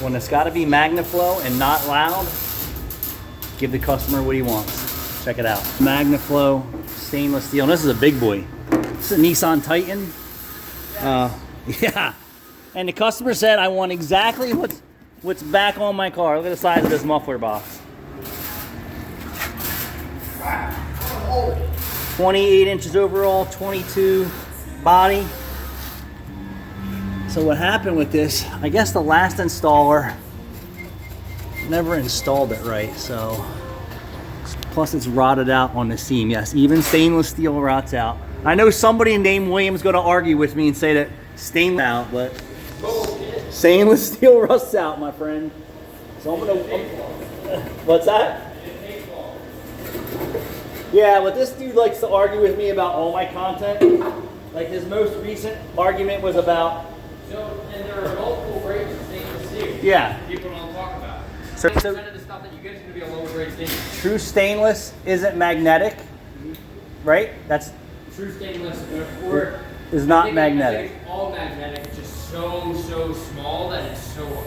when it's got to be MagnaFlow and not loud, give the customer what he wants. Check it out. MagnaFlow stainless steel. And this is a big boy. This is a Nissan Titan. Yeah. And the customer said, I want exactly what's back on my car. Look at the size of this muffler box. 28 inches overall, 22 body. So what happened with this, I guess the last installer never installed it right, so. Plus it's rotted out on the seam. Yes, even stainless steel rots out. I know somebody named William's gonna argue with me and say that stainless out, but stainless steel rusts out, my friend. So what's that? Yeah, but this dude likes to argue with me about all my content. Like his most recent argument was about. So, and there are multiple grades of stainless steel. Yeah. People don't talk about. So 10% of the stuff that you get is going to be a lower grade stainless. True stainless isn't magnetic, right? That's true stainless or is not magnetic. I think it's all magnetic. It's just so small that it's so.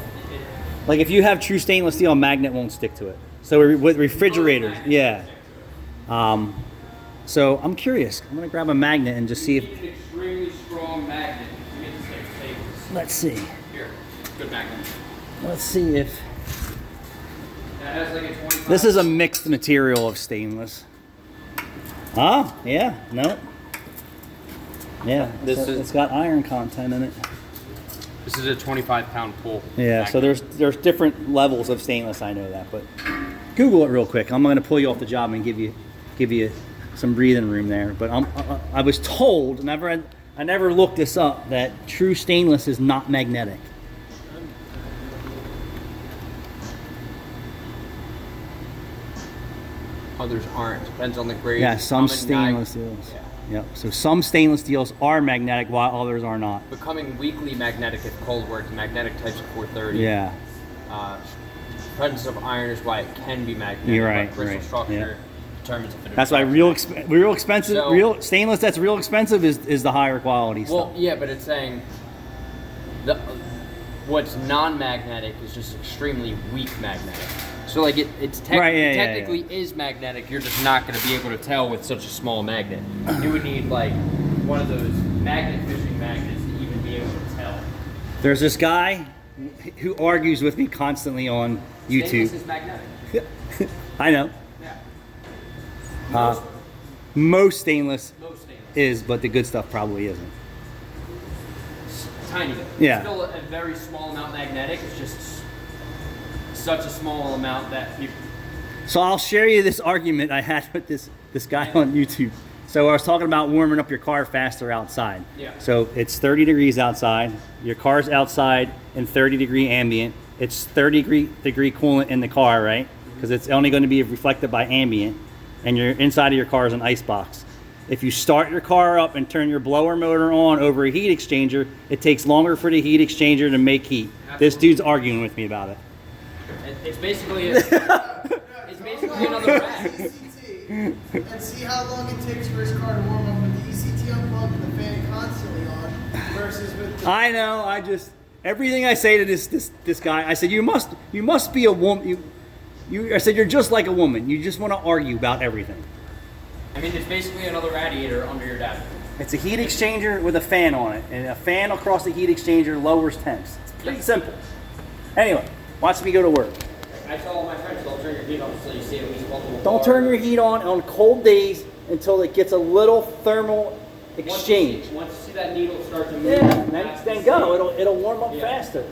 Like if you have true stainless steel, a magnet won't stick to it. So with refrigerators, yeah. So I'm curious. I'm gonna grab a magnet and just see if. An extremely strong magnet to get the same stainless. Let's see. Here, good magnet. Let's see if. That has like a 25. This is a mixed material of stainless. Ah, yeah, no. Yeah, it's got iron content in it. This is a 25-pound pull. Yeah, so there's different levels of stainless. I know that, but Google it real quick. I'm going to pull you off the job and give you some breathing room there. But I was told, I never looked this up, that true stainless is not magnetic. Others aren't. Depends on the grade. Yeah, some stainless steels. Yep. So some stainless steels are magnetic while others are not. Becoming weakly magnetic if cold works. Magnetic types of 430. Yeah. Presence of iron is why it can be magnetic. You're right. Crystal Right. structure determines if it. That's why real expensive, So, real stainless that's real expensive is the higher quality stuff. Well, yeah, but it's saying what's non-magnetic is just extremely weak magnetic. So like it's technically is magnetic. You're just not going to be able to tell with such a small magnet. You would need like one of those magnet fishing magnets to even be able to tell. There's this guy who argues with me constantly on YouTube. Stainless is magnetic. I know. Yeah. Most stainless Most stainless. is, but the good stuff probably isn't. Tiny bit. Yeah. It's still a very small amount magnetic. It's just such a small amount that people. So I'll share you this argument I had with this guy on YouTube. So I was talking about warming up your car faster outside. Yeah. So it's 30 degrees outside. Your car's outside in 30-degree ambient. It's 30-degree coolant in the car, right? Because it's only going to be reflected by ambient. And your inside of your car is an ice box. If you start your car up and turn your blower motor on over a heat exchanger, it takes longer for the heat exchanger to make heat. Absolutely. This dude's arguing with me about it. It's basically another rack. And see how long it takes for his car to warm up with the ECT unplugged and the fan constantly on versus with the... I know. Everything I say to this guy, I said you must be a woman. I said you're just like a woman. You just want to argue about everything. I mean, it's basically another radiator under your dashboard. It's a heat exchanger with a fan on it, and a fan across the heat exchanger lowers temps. It's pretty simple. Anyway, watch me go to work. I tell all my friends, don't turn your heat on until you see at least one. Don't turn your heat on cold days until it gets a little thermal exchange. Once you see that needle start to move, Yeah, then go. It'll warm up faster.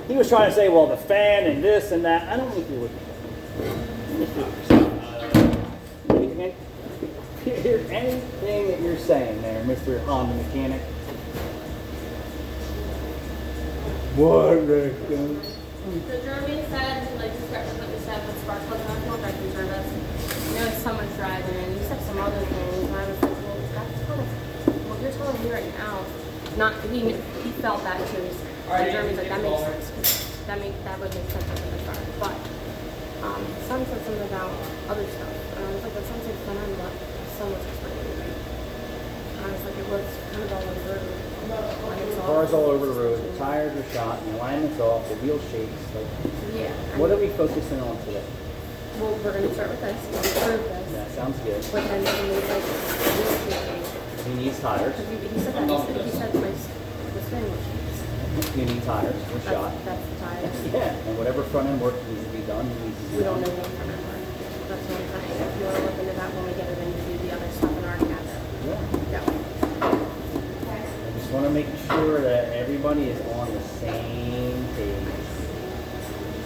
He was trying to say, well, the fan and this and that. I don't think you're looking for that. Hear anything that you're saying there, Mr. Honda mechanic? What the So Jeremy said, like, describe what you said with spark plugs on contracting service. You know, it's someone's driving, and you said some other things, and I was like, well, that's kind of what you're telling me right now. Not he felt that too. And Jeremy's like, that makes sense. That would make sense at the start. But son said something about other stuff, and I was like, that sounds like fun, but so much explaining. And I was like, it was kind of all over. Cars all over the road, the tires are shot, the alignment's off, the wheel shakes. Like, Yeah. what are we focusing on today? Well, we're going to start with this. We're going to prove this. Yeah, sounds good. But then he needs like wheel shaking. He needs tires. Because he said that. He said my spinning wheel shakes. You need tires. We're shot. That's the tires. Yeah, and whatever front end work needs to be done, needs to be We done. don't know what front end work. That's what I'm saying. If you want to look into that when we get it in to do the other stuff in our cabinet. Yeah. Yeah. I just want to make sure that everybody is on the same page.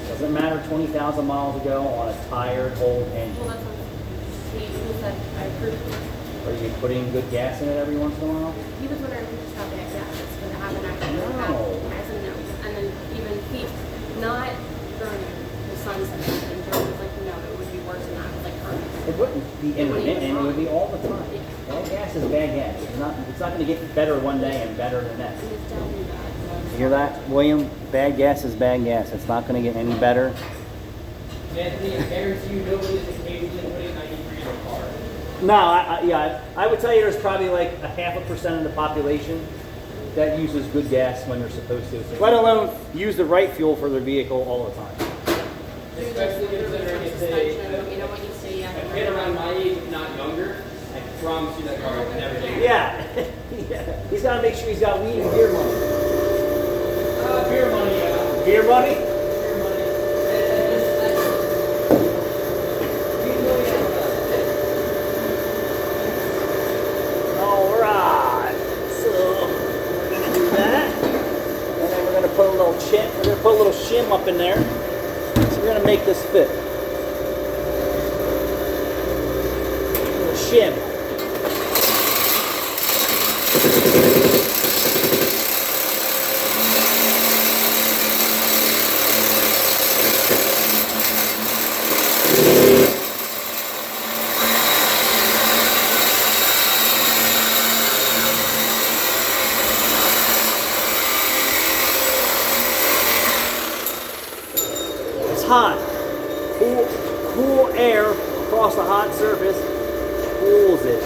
Doesn't matter 20,000 miles ago on a tired old engine. Well, that's what he said. I approved it. Are you putting good gas in it every once in a while? He was wondering if we just have that gas. It's going to have an actual No. I said no. And then even he, not during the sunset, and Jordan was like, no, it would be worse than that. It was like perfect. It wouldn't be intermittent, it would be all the time. Yeah. Bad gas is bad gas. It's not going to get better one day and better the next. And it's telling me that. You hear that, William? Bad gas is bad gas. It's not going to get any better. Anthony, I guarantee you nobody's occasionally putting 93 in a car. No, I would tell you there's probably like 0.5% of the population that uses good gas when they're supposed to. Let alone use the right fuel for their vehicle all the time. Especially considering it's Suspension, you know what you see. a kid around my age, if not younger, I promise you that car would never get Yeah. Yeah. He's got to make sure he's got weed and beer money. beer money, yeah. Beer money? Beer money. All right. So we're gonna do that, and then we're gonna put a little shim. We're gonna put a little shim up in there. So we're gonna make this fit. A little shim. Hot. Cool air across the hot surface cools it.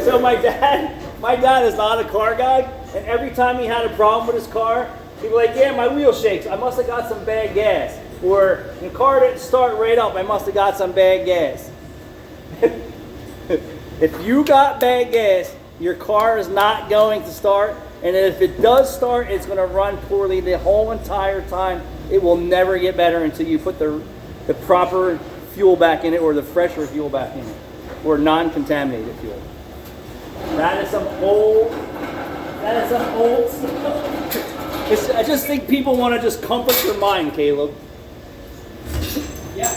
So my dad is not a car guy, and every time he had a problem with his car, he'd be like, yeah, my wheel shakes. I must have got some bad gas. Or the car didn't start right up. I must have got some bad gas. If you got bad gas, your car is not going to start. And if it does start, it's going to run poorly the whole entire time. It will never get better until you put the proper fuel back in it, or the fresher fuel back in it, or non-contaminated fuel. That is some old stuff. I just think people want to just comfort your mind, Caleb. Yeah.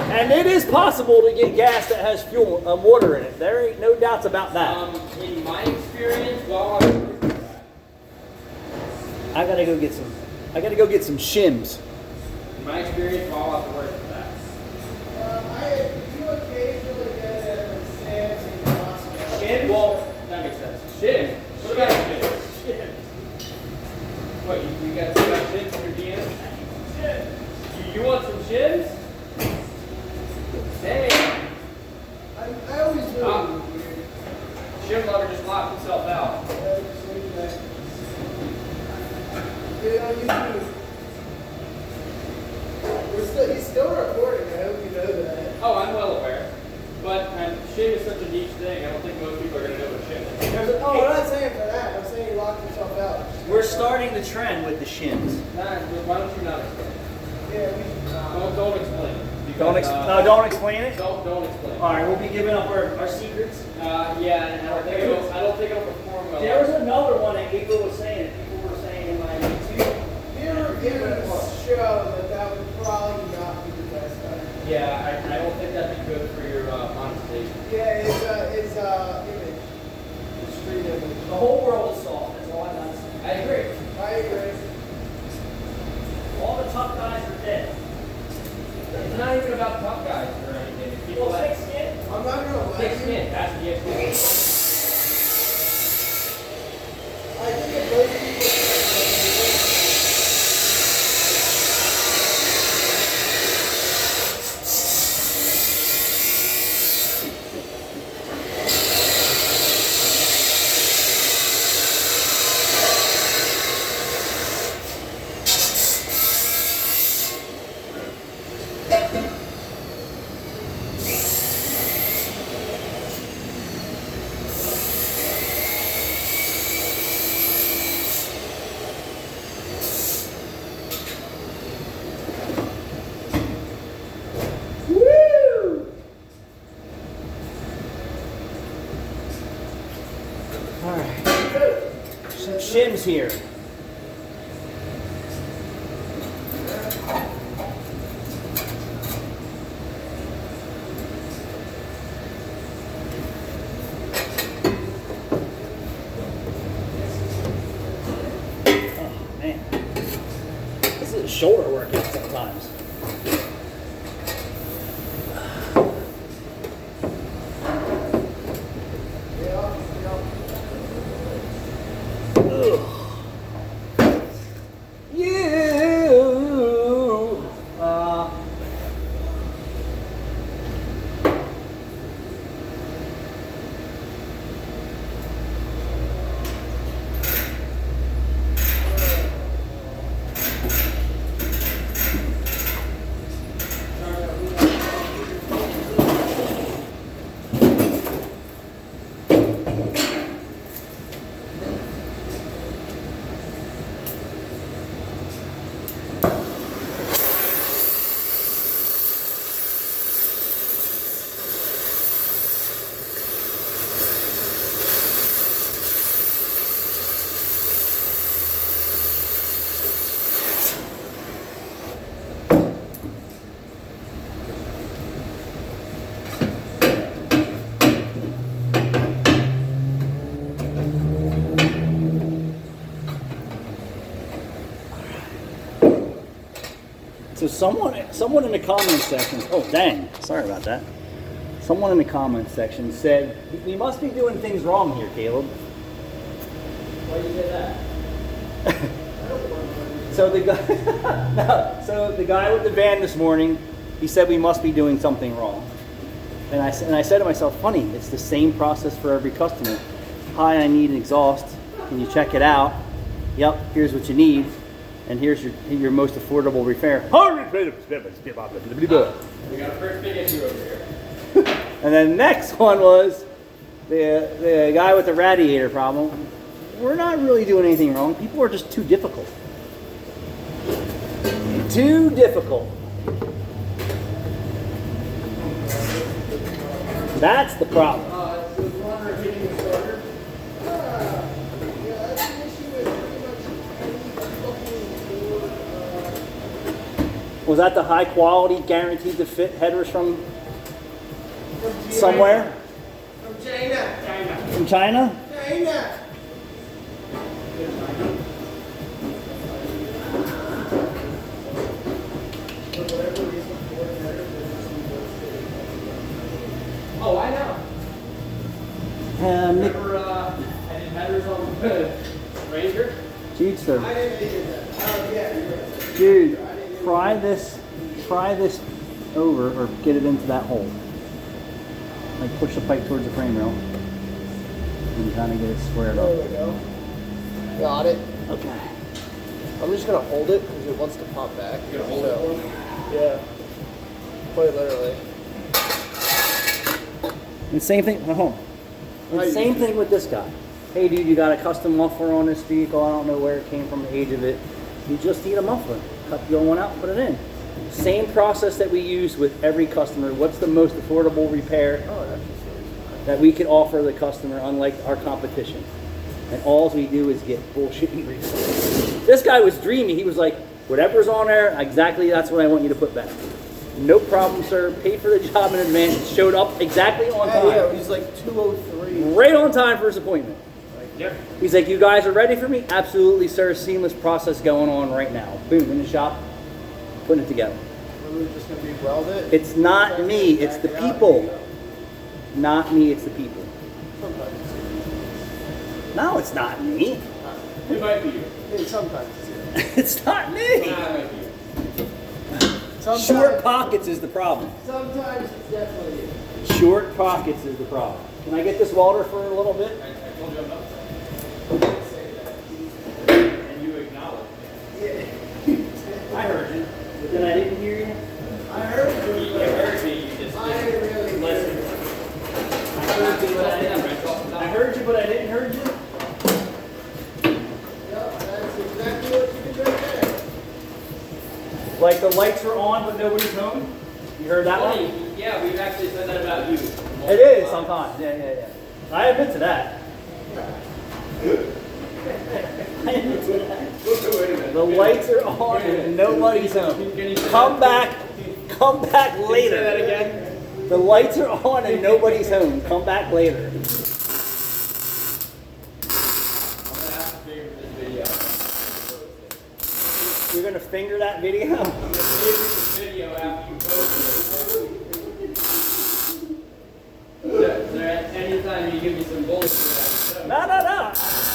And it is possible to get gas that has fuel, water in it. There ain't no doubts about that. In my experience, while I was I gotta go get some shims. in my experience, while I was working for that. I do occasionally get it at Sam's and Costco. Shim? Well, that makes sense. Shim? What about shim? Shim. What, you got shims in your DMs? Shim. You want some shims? Hey. I always do. Shim lover just locked himself out. Get it on YouTube. He's still recording. I hope you know that. Oh, I'm well aware. But shim is such a niche thing, I don't think most people are going to know what shim is. I'm not saying for that. I'm saying he locked himself out. We're starting the trend with the shims. Why don't you not explain? Yeah, Don't explain it. Don't explain it. Don't explain it. All right, we'll be giving up our secrets. Yeah, and I don't think it'll perform well. There was another one that April was saying, that people were saying in my YouTube. Reviewers show that would probably not be the best idea. Yeah, I don't think that'd be good for your monetization. Yeah, it's image. It's street image. The whole world is soft. That's all I got to say. I agree. I agree. All the tough guys are dead. It's not even about tough guys or anything. It's people Well, that thick skin. I'm not gonna lie. thick to you. skin. That's the issue. I think that most people here. Oh man, this is a shoulder workout sometimes. So someone in the comments section, oh dang, sorry about that. Someone in the comments section said, we must be doing things wrong here, Caleb. Why do you say that? So the guy, no, so the guy with the van this morning, he said we must be doing something wrong. And I said to myself, funny, it's the same process for every customer. Hi, I need an exhaust. Can you check it out? Yep, here's what you need. And here's your most affordable repair. We got a first big issue over here. And then the next one was the guy with the radiator problem. We're not really doing anything wrong. People are just too difficult. Too difficult. That's the problem. The water hitting the starter. Yeah, that's an issue with pretty much any Was that the high quality, guaranteed to fit headers from somewhere? From China. From China? China. Oh, I know. Nick, Remember, I did headers on the Ranger? dude, sir. I didn't make it that. Oh, yeah, you're right. Dude, pry this over or get it into that hole. Like push the pipe towards the frame rail and kind of get it squared There up. we go. Got it. Okay. I'm just gonna hold it because it wants to pop back. You gonna hold it for me? Yeah. Quite literally. And same thing, hold on. And same thing with this guy. Hey dude, you got a custom muffler on this vehicle. I don't know where it came from, the age of it. You just need a muffler. Cut the old one out, put it in. Same process that we use with every customer. What's the most affordable repair that we can offer the customer, unlike our competition? And all we do is get bullshit resources. This guy was dreamy. He was like, whatever's on there, exactly that's what I want you to put back. No problem, sir. Paid for the job in advance. Showed up exactly on time. Yeah, he's like 203. Right on time for his appointment. Yep. He's like, you guys are ready for me? Absolutely, sir. Seamless process going on right now. Boom, in the shop, putting it together. We're just gonna be welded. It's not me, it's the people. Not me, it's the people. Sometimes it's you. No, it's not me. It might be you. Yeah, sometimes it's you. It's not me. Nah, it might be you. Sometimes, Short pockets is the problem. sometimes it's definitely you. Short pockets is the problem. Can I get this welder for a little bit? I told you I'm not saying. And you acknowledge it. I heard you, but then I didn't hear you. I heard you. You heard me, you just I didn't really listen. I heard you, but I didn't. I heard you, but I didn't heard you. Yep, that's exactly what you did right there. Like the lights were on, but nobody's home. You heard that one? Funny, yeah, we've actually said that about you. It is sometimes. Yeah. I admit to that. The lights are on and nobody's home. Come back later. Say that again. The lights are on and nobody's home. Come back later. You're gonna finger that video? Anytime you give me some bullshit. No.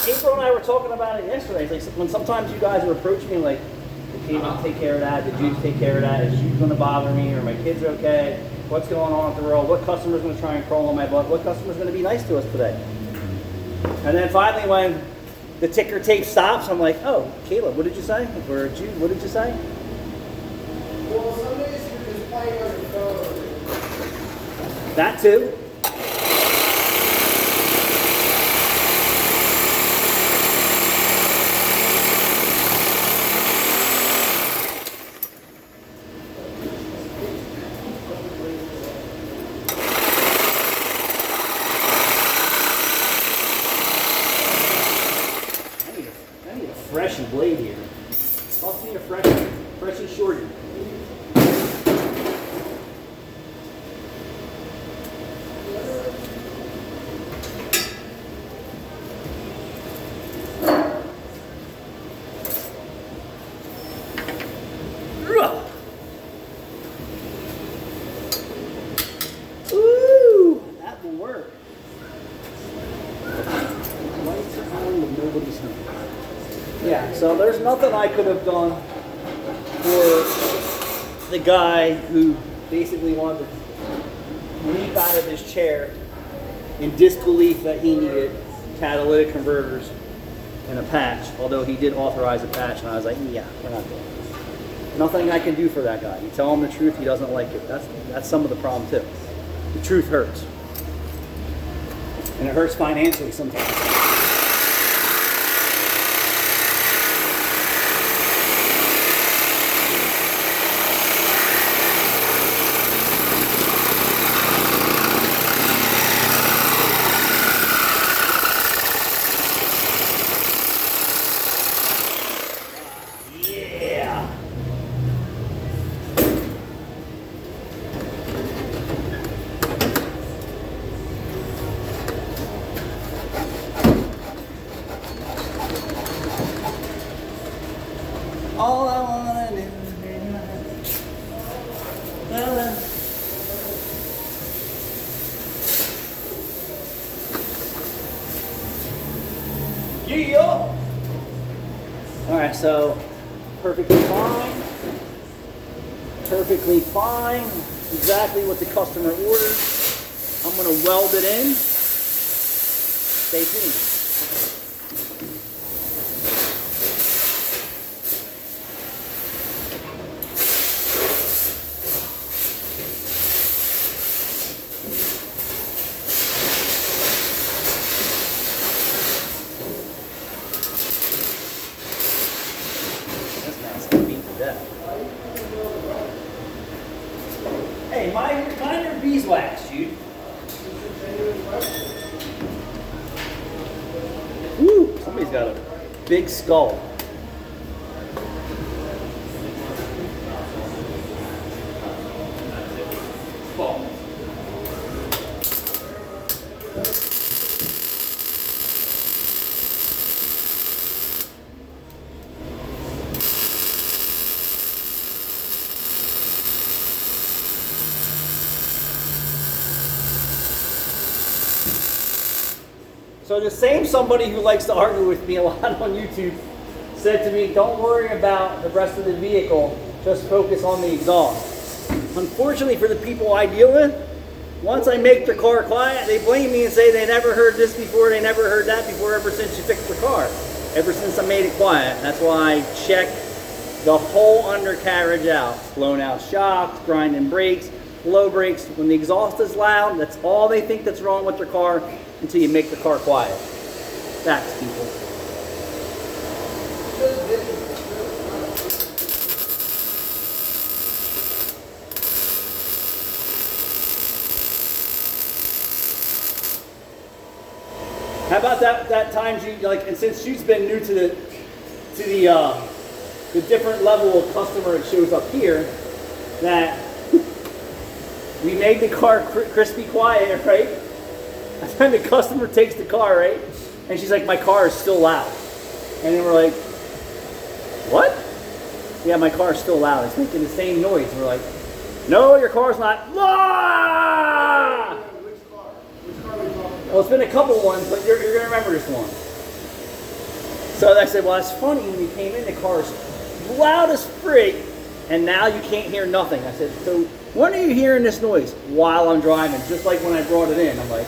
April and I were talking about it yesterday. It's like when sometimes you guys would approach me like, did Caitlin take care of that? Did you take care of that? Is you gonna bother me? Or my kids are okay? What's going on with the world? What customer's gonna try and crawl on my butt? What customer's gonna be nice to us today? And then finally when the ticker tape stops, I'm like, oh, Caleb, what did you say? Or Jude, what did you say? Well, some days you're just playing on your phone. That too. I need a freshy blade here. Toss me a freshy shorty. Ooh, that will work. Lights are on with nobody's home. Yeah, so there's nothing I could have done for the guy who basically wanted to leap out of his chair in disbelief that he needed catalytic converters and a patch, although he did authorize a patch, and I was like, yeah, we're not doing it. Nothing I can do for that guy. You tell him the truth, he doesn't like it. That's some of the problem too. The truth hurts. And it hurts financially sometimes. Yeah. All I wanna do is be mine. La, la. Yeah. All right, so perfectly fine. Perfectly fine. Exactly what the customer ordered. I'm gonna weld it in. Stay tuned. This man's gonna beat to death. Hey, mind your beeswax, dude. Woo! Somebody's got a big skull. So the same somebody who likes to argue with me a lot on YouTube said to me, don't worry about the rest of the vehicle, just focus on the exhaust. Unfortunately for the people I deal with, once I make the car quiet, they blame me and say they never heard this before, they never heard that before, ever since you fixed the car. Ever since I made it quiet. That's why I check the whole undercarriage out. Blown out shocks, grinding brakes, low brakes. When the exhaust is loud, that's all they think that's wrong with their car until you make the car quiet. Facts, people. How about that time she, like, and since she's been new to to the different level of customer it shows up here, that we made the car crispy quiet, right? And then the customer takes the car, right? And she's like, my car is still loud. And then we're like, what? Yeah, my car is still loud. It's making the same noise. And we're like, no, your car's not. Ah! Which car? Which car are we talking about? Well, it's been a couple ones, but you're going to remember this one. So I said, well, it's funny, when you came in, the car's loud as freak, and now you can't hear nothing. I said, so when are you hearing this noise? While I'm driving, just like when I brought it in. I'm like,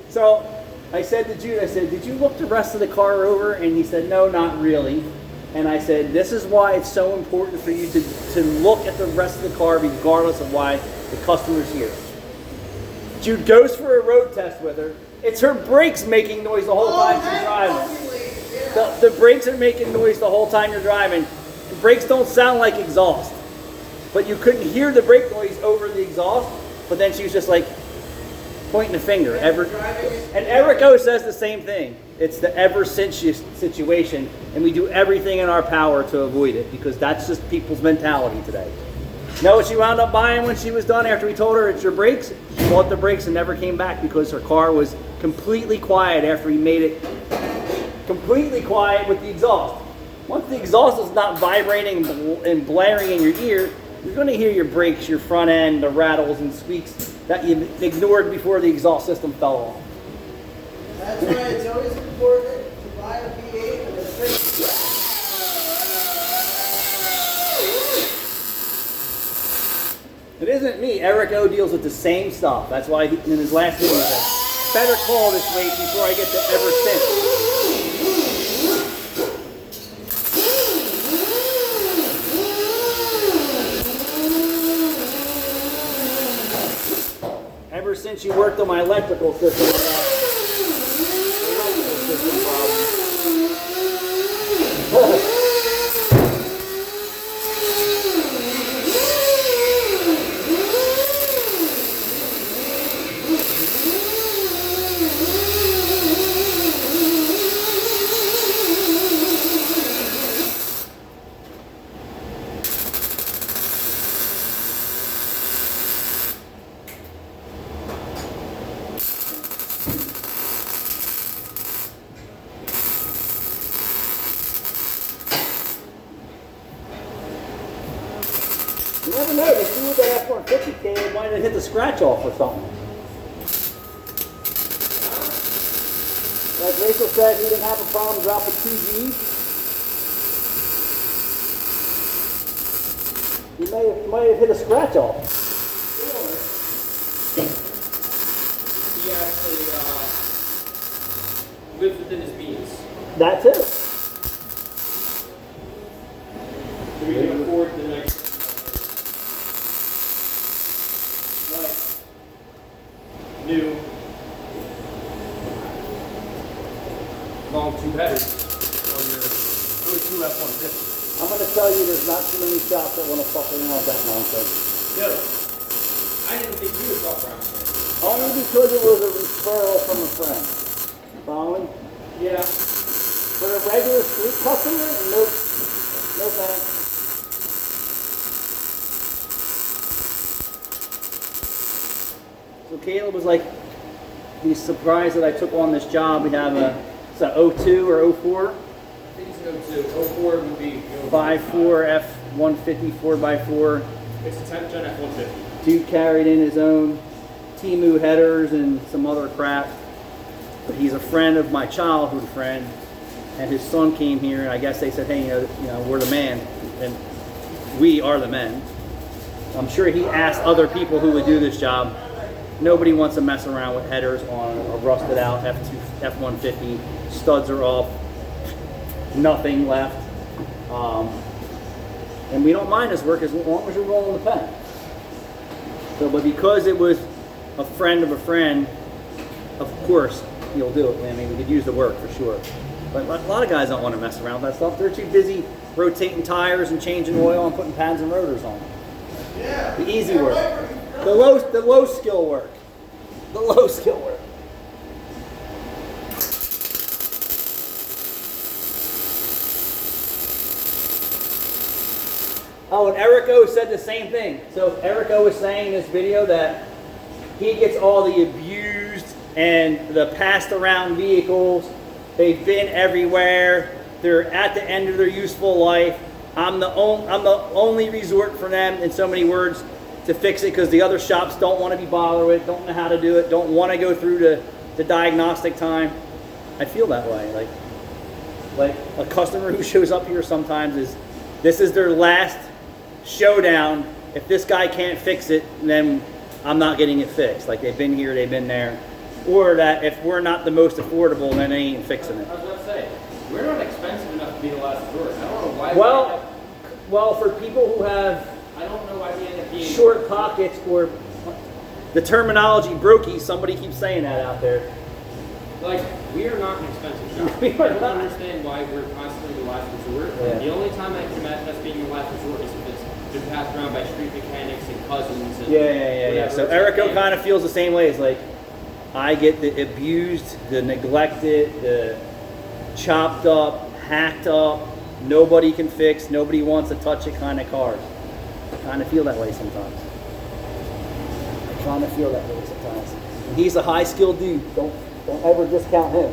so I said to Jude, I said, did you look the rest of the car over? And he said, no, not really. And I said, this is why it's so important for you to look at the rest of the car regardless of why the customer's here. Jude goes for a road test with her. It's her brakes making noise the whole time she's driving. The brakes are making noise the whole time you're driving. The brakes don't sound like exhaust. But you couldn't hear the brake noise over the exhaust. But then she was just like pointing the finger. And Erico says the same thing. It's the ever since you situation. And we do everything in our power to avoid it, because that's just people's mentality today. Know what she wound up buying when she was done after we told her it's your brakes? She bought the brakes and never came back because her car was completely quiet after he made it completely quiet with the exhaust. Once the exhaust is not vibrating and blaring in your ear, you're going to hear your brakes, your front end, the rattles and squeaks that you ignored before the exhaust system fell off. That's why it's always important to buy a V8 and a fix. It isn't me. Eric O deals with the same stuff. That's why in his last video he said, better call this weight before I get to ever since. Ever since you worked on my electrical system, you never know, they threw that F-150 cable, might have hit the scratch off or something. Like Rachel said, he didn't have a problem dropping 2 G's. He might have hit a scratch off. He actually lives within his means. That too. So we can afford the next. New long tube headers on your O2 F-150. I'm going to tell you there's not too many shops that want to fuck around with that nonsense. No, I didn't think you would fuck around with it. Only because it was a referral from a friend. Following? Yeah. For a regular street customer, nope. No thanks. So Caleb was like, he's surprised that I took on this job. We have a, it's an 02 or 04? I think it's an 02. 04 would be 5.4 F-150 4x4. It's a 10 Gen F-150. Dude carried in his own Timu headers and some other crap. But he's a friend of my childhood friend, and his son came here, and I guess they said, hey, you know, we're the man, and we are the men. I'm sure he asked other people who would do this job. Nobody wants to mess around with headers on a rusted out F-150. Studs are off, nothing left. And we don't mind his work as long as you're rolling the pen. So, but because it was a friend of a friend, of course he'll do it. I mean, we could use the work for sure. But a lot of guys don't want to mess around with that stuff. They're too busy rotating tires and changing oil and putting pads and rotors on. Yeah. The easy work. The low skill work. The low skill work. Oh, and Erico said the same thing. So Erico was saying in this video that he gets all the abused and the passed around vehicles. They've been everywhere. They're at the end of their useful life. I'm the only resort for them, in so many words, to fix it, because the other shops don't want to be bothered with it, don't know how to do it, don't want to go through the diagnostic time. I feel that way. Like a customer who shows up here sometimes this is their last showdown. If this guy can't fix it, then I'm not getting it fixed. Like, they've been here, they've been there. Or that if we're not the most affordable, then they ain't fixing it. I was about to say, we're not expensive enough to be the last resort. I don't know why. Well, for people who have, I don't know why we end up being short pockets, or the terminology brokey, somebody keeps saying that out there. Like, we are not an expensive shop. We I are don't not. understand why we're constantly the last resort. Yeah. The only time I can imagine us being the last resort is if it's been passed around by street mechanics and cousins. And Yeah. So Erico kind of feels the same way. It's like, I get the abused, the neglected, the chopped up, hacked up, nobody can fix, nobody wants to touch it kind of cars. I kind of feel that way sometimes. And he's a high skilled dude. Don't ever discount him.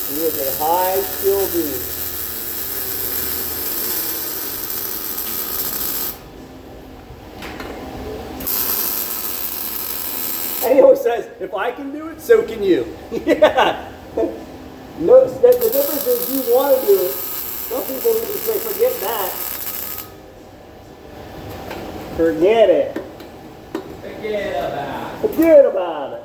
He is a high skilled dude. And he always says, if I can do it, so can you. Yeah. No, the difference is you want to do it. Some people just say, forget that. Forget it. Forget about it.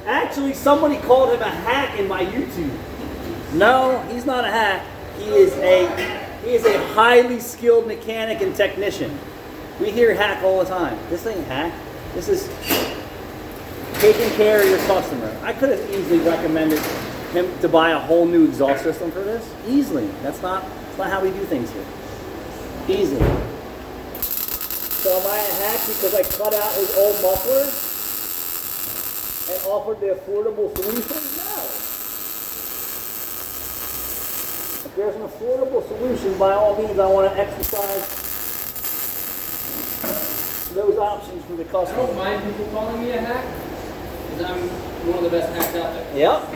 Actually, somebody called him a hack in my YouTube. No, he's not a hack. He is a highly skilled mechanic and technician. We hear hack all the time. This ain't hack. This is taking care of your customer. I could have easily recommended him to buy a whole new exhaust system for this. Easily. That's not how we do things here. Easily. So am I a hack because I cut out his old muffler and offered the affordable solution? No. If there's an affordable solution, by all means, I want to exercise those options for the I customer. don't mind people calling me a hack, because I'm one of the best hacks out there. Yep.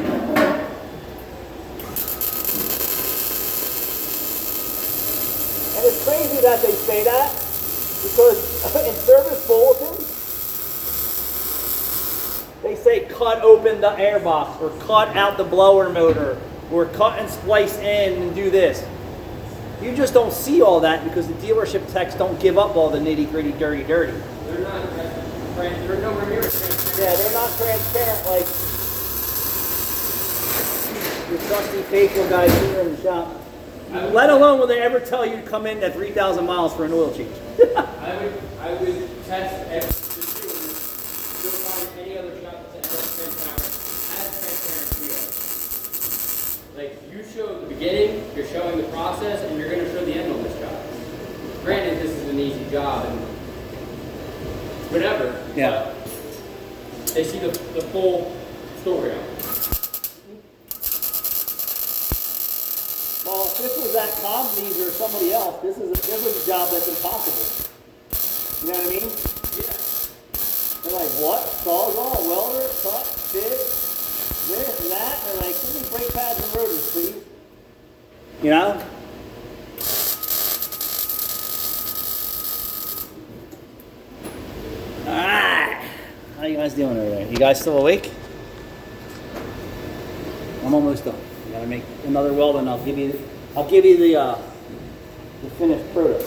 And it's crazy that they say that, because in service bulletins, they say cut open the airbox, or cut out the blower motor, or cut and splice in and do this. You just don't see all that because the dealership techs don't give up all the nitty-gritty, dirty. They're nowhere near as transparent. Yeah, they're not transparent like your trusty faithful guys here in the shop. Let alone will they ever tell you to come in at 3,000 miles for an oil change. I would test every you'll find any other shop that's as transparent as we are. Like, you show the beginning, you're showing the process, and you're going to show the end on this job. Granted, this is an easy job and whatever. Yeah. But they see the full story of it. Well, if this was at Comleys or somebody else, this is a job that's impossible. You know what I mean? Yeah. They're like, what? Sawzall, welder, cut, fit, this and that. They're like, give me brake pads and rotors, please. You know? Alright. How you guys doing over there? You guys still awake? I'm almost done. I gotta make another weld and I'll give you the finished product.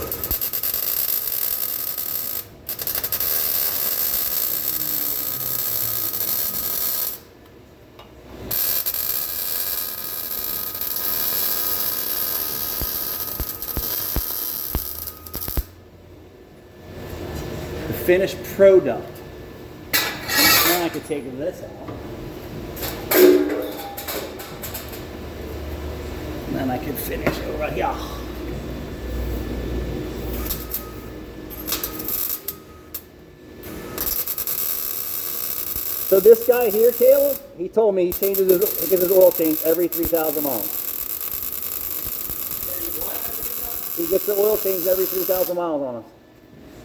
The finished product. Now I could take this out. And then I could finish over here. So this guy here, Caleb, he told me he gets his oil changed every 3,000 miles. He gets the oil changed every 3,000 miles on us.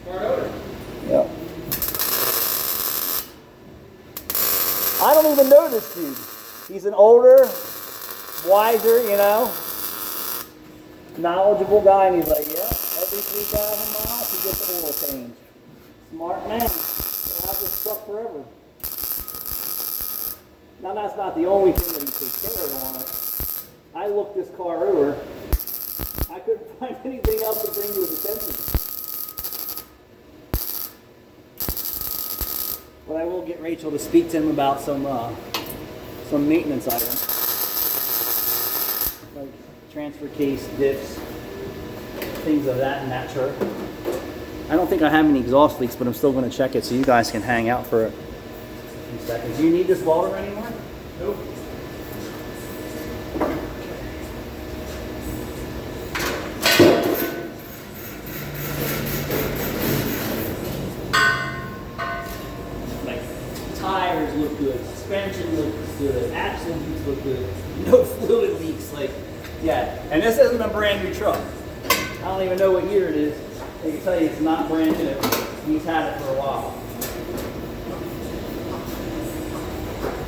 Smart owner. Yep. I don't even know this dude. He's an older, wiser, you know, knowledgeable guy, and he's like, yeah, every 3,000 miles he gets the oil changed. Smart man. He'll have this stuff forever. Now that's not the only thing that he takes care of on it. I looked this car over. I couldn't find anything else to bring to his attention. But I will get Rachel to speak to him about some maintenance items, like transfer case, dips, things of that nature. I don't think I have any exhaust leaks, but I'm still going to check it so you guys can hang out for a few seconds. Do you need this welder anymore? Nope. Tires look good, suspension looks good, axle beats look good, no fluid leaks. Like, yeah, and this isn't a brand new truck. I don't even know what year it is. I can tell you it's not brand new. He's had it for a while.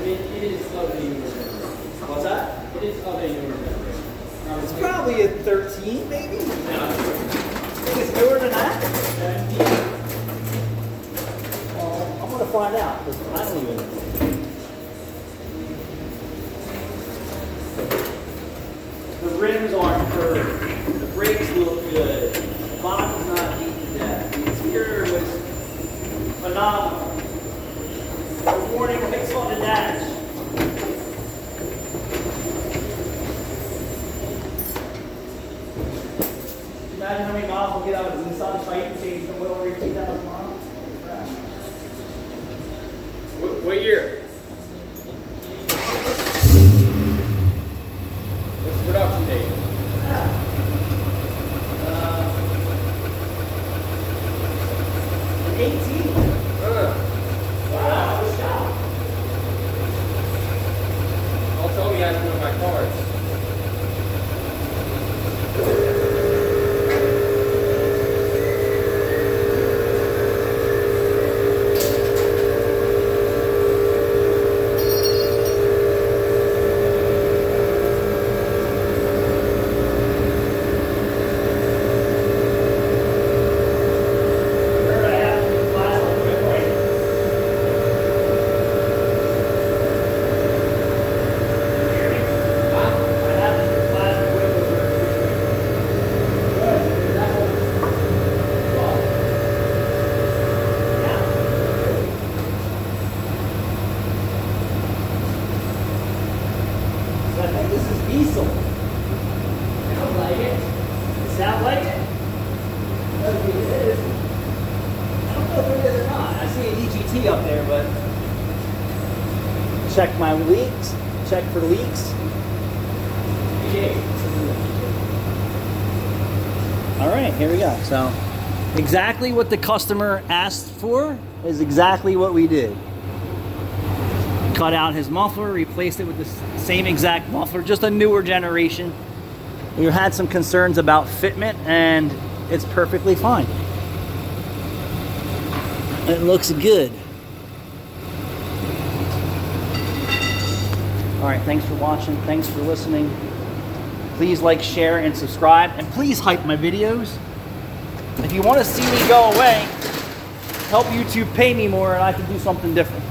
It is of a newer generation. What's that? It is of a newer generation. It's probably a 13, maybe. No. Think it's newer than that? 17. I'm gonna find out because I don't even know. The rims aren't perfect. The brakes look good. The body's not beat to death. The interior was phenomenal. The warning lights on the dash. Imagine how many miles we'll get out of the Nissan Titan change from well over 18,000 miles. What year? What's the production date? 18. Wow, good job. I'll tell you guys one of my cars. Diesel. I don't like it. It sound like it? Doesn't mean it is. I don't know if it is or not. I see an EGT up there, but check my leaks. Check for leaks. All right, here we go. So exactly what the customer asked for is exactly what we did. Cut out his muffler, replaced it with the same exact muffler, just a newer generation. We had some concerns about fitment, and it's perfectly fine. It looks good. All right, thanks for watching. Thanks for listening. Please like, share, and subscribe, and please hype my videos. If you want to see me go away, help YouTube pay me more, and I can do something different.